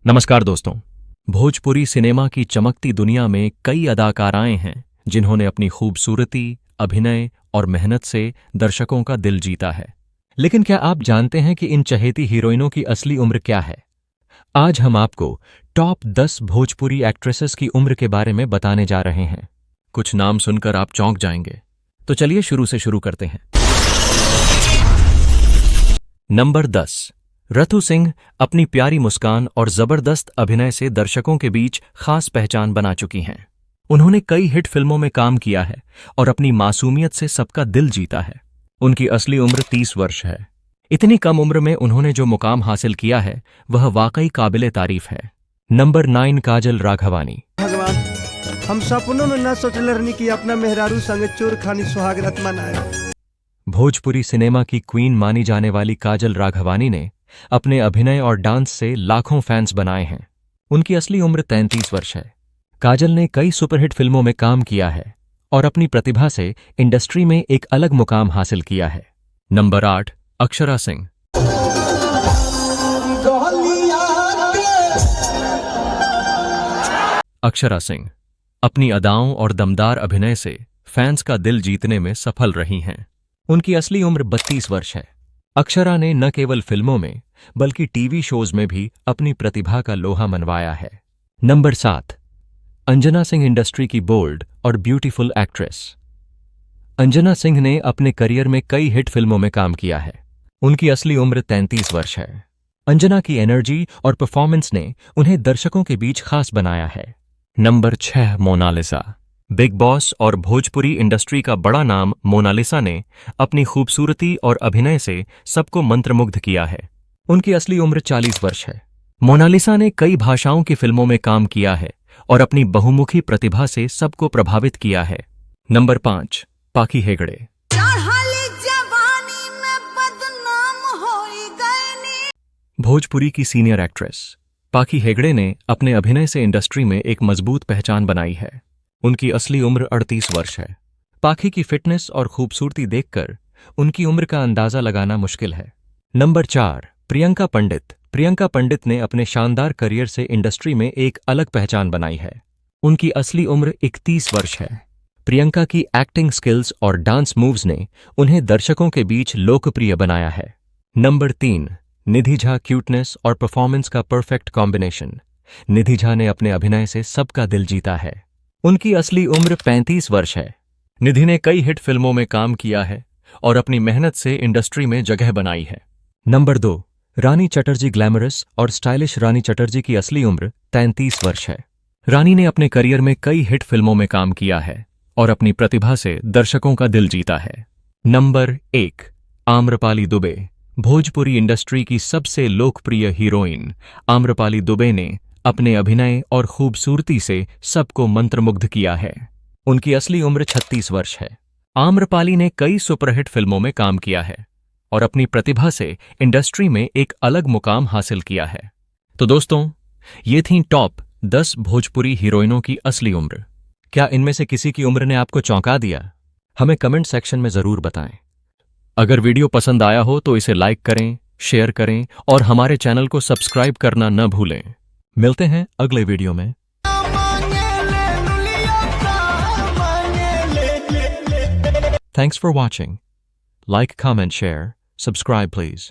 नमस्कार दोस्तों। भोजपुरी सिनेमा की चमकती दुनिया में कई अदाकाराएं हैं जिन्होंने अपनी खूबसूरती, अभिनय और मेहनत से दर्शकों का दिल जीता है। लेकिन क्या आप जानते हैं कि इन चहेती हीरोइनों की असली उम्र क्या है? आज हम आपको टॉप 10 भोजपुरी एक्ट्रेसेस की उम्र के बारे में बताने जा रहे हैं। कुछ नाम सुनकर आप चौंक जाएंगे, तो चलिए शुरू करते हैं। नंबर 10, रतु सिंह अपनी प्यारी मुस्कान और जबरदस्त अभिनय से दर्शकों के बीच खास पहचान बना चुकी हैं। उन्होंने कई हिट फिल्मों में काम किया है और अपनी मासूमियत से सबका दिल जीता है। उनकी असली उम्र 30 वर्ष है। इतनी कम उम्र में उन्होंने जो मुकाम हासिल किया है वह वाकई काबिले तारीफ है। नंबर 9, काजल राघवानी। भगवान, हम सपनों में न सोचले रहनी कि अपना मेहरारू संगे चोर खानी सुहाग रात मनाए। भोजपुरी सिनेमा की क्वीन मानी जाने वाली काजल राघवानी ने अपने अभिनय और डांस से लाखों फैंस बनाए हैं। उनकी असली उम्र 33 वर्ष है। काजल ने कई सुपरहिट फिल्मों में काम किया है और अपनी प्रतिभा से इंडस्ट्री में एक अलग मुकाम हासिल किया है। नंबर 8, अक्षरा सिंह। अक्षरा सिंह अपनी अदाओं और दमदार अभिनय से फैंस का दिल जीतने में सफल रही हैं। उनकी असली उम्र 32 वर्ष है। अक्षरा ने न केवल फिल्मों में बल्कि टीवी शोज में भी अपनी प्रतिभा का लोहा मनवाया है। नंबर 7, अंजना सिंह, इंडस्ट्री की बोल्ड और ब्यूटीफुल एक्ट्रेस। अंजना सिंह ने अपने करियर में कई हिट फिल्मों में काम किया है। उनकी असली उम्र 33 वर्ष है। अंजना की एनर्जी और परफॉर्मेंस ने उन्हें दर्शकों के बीच खास बनाया है। Number 6, Mona Lisa. बिग बॉस और भोजपुरी इंडस्ट्री का बड़ा नाम मोनालिसा ने अपनी खूबसूरती और अभिनय से सबको मंत्रमुग्ध किया है। उनकी असली उम्र 40 वर्ष है। मोनालिसा ने कई भाषाओं की फिल्मों में काम किया है और अपनी बहुमुखी प्रतिभा से सबको प्रभावित किया है। नंबर 5, पाखी हेगड़े। भोजपुरी की सीनियर एक्ट्रेस पाखी हेगड़े ने अपने अभिनय से इंडस्ट्री में एक मजबूत पहचान बनाई है। उनकी असली उम्र 38 वर्ष है। पाखी की फिटनेस और खूबसूरती देखकर उनकी उम्र का अंदाजा लगाना मुश्किल है। नंबर 4, प्रियंका पंडित। प्रियंका पंडित ने अपने शानदार करियर से इंडस्ट्री में एक अलग पहचान बनाई है। उनकी असली उम्र 31 वर्ष है। प्रियंका की एक्टिंग स्किल्स और डांस मूव्स ने उन्हें दर्शकों के बीच लोकप्रिय बनाया है। नंबर 3, निधि झा। क्यूटनेस और परफॉर्मेंस का परफेक्ट कॉम्बिनेशन। निधि झा ने अपने अभिनय से सबका दिल जीता है। उनकी असली उम्र 35 वर्ष है। निधि ने कई हिट फिल्मों में काम किया है और अपनी मेहनत से इंडस्ट्री में जगह बनाई है। नंबर 2, रानी चटर्जी। ग्लैमरस और स्टाइलिश रानी चटर्जी की असली उम्र 33 वर्ष है। रानी ने अपने करियर में कई हिट फिल्मों में काम किया है और अपनी प्रतिभा से दर्शकों का दिल जीता है। नंबर 1, आम्रपाली दुबे। भोजपुरी इंडस्ट्री की सबसे लोकप्रिय हीरोइन आम्रपाली दुबे ने अपने अभिनय और खूबसूरती से सबको मंत्रमुग्ध किया है। उनकी असली उम्र 36 वर्ष है। आम्रपाली ने कई सुपरहिट फिल्मों में काम किया है और अपनी प्रतिभा से इंडस्ट्री में एक अलग मुकाम हासिल किया है। तो दोस्तों, ये थीं टॉप 10 भोजपुरी हीरोइनों की असली उम्र। क्या इनमें से किसी की उम्र ने आपको चौंका दिया? हमें कमेंट सेक्शन में जरूर बताएं। अगर वीडियो पसंद आया हो तो इसे लाइक करें, शेयर करें और हमारे चैनल को सब्सक्राइब करना न भूलें। मिलते हैं अगले वीडियो में। Thanks for watching. Like, comment, share, subscribe please.